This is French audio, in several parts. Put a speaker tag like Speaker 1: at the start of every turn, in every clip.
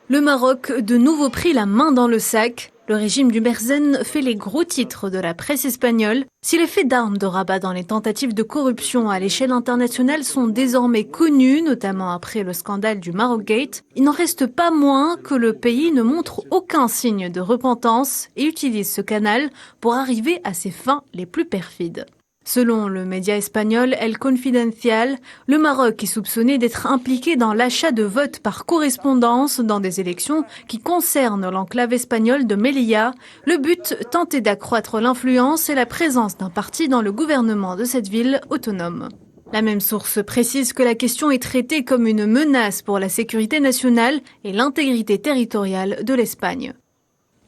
Speaker 1: Le Maroc, de nouveau pris la main dans le sac. Le régime du Merzen fait les gros titres de la presse espagnole. Si les faits d'armes de Rabat dans les tentatives de corruption à l'échelle internationale sont désormais connus, notamment après le scandale du Marocgate, il n'en reste pas moins que le pays ne montre aucun signe de repentance et utilise ce canal pour arriver à ses fins les plus perfides. Selon le média espagnol El Confidencial, le Maroc est soupçonné d'être impliqué dans l'achat de votes par correspondance dans des élections qui concernent l'enclave espagnole de Melilla. Le but, tenter d'accroître l'influence et la présence d'un parti dans le gouvernement de cette ville autonome. La même source précise que la question est traitée comme une menace pour la sécurité nationale et l'intégrité territoriale de l'Espagne.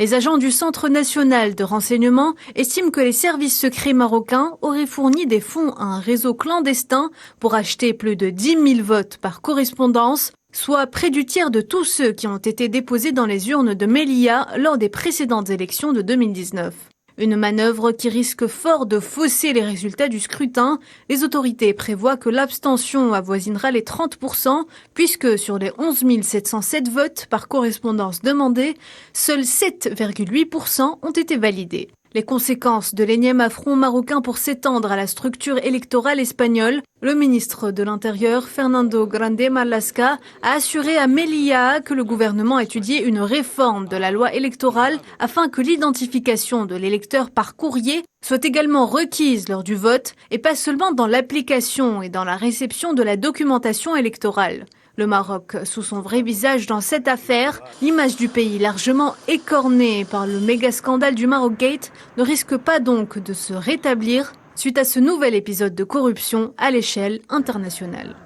Speaker 1: Les agents du Centre national de renseignement estiment que les services secrets marocains auraient fourni des fonds à un réseau clandestin pour acheter plus de 10 000 votes par correspondance, soit près du tiers de tous ceux qui ont été déposés dans les urnes de Melilla lors des précédentes élections de 2019. Une manœuvre qui risque fort de fausser les résultats du scrutin. Les autorités prévoient que l'abstention avoisinera les 30%, puisque sur les 11 707 votes par correspondance demandés, seuls 7,8% ont été validés. Les conséquences de l'énième affront marocain pour s'étendre à la structure électorale espagnole, le ministre de l'Intérieur, Fernando Grande Marlaska, a assuré à Melilla que le gouvernement étudiait une réforme de la loi électorale afin que l'identification de l'électeur par courrier soit également requise lors du vote et pas seulement dans l'application et dans la réception de la documentation électorale. Le Maroc sous son vrai visage dans cette affaire, l'image du pays largement écornée par le méga-scandale du Marocgate ne risque pas donc de se rétablir suite à ce nouvel épisode de corruption à l'échelle internationale.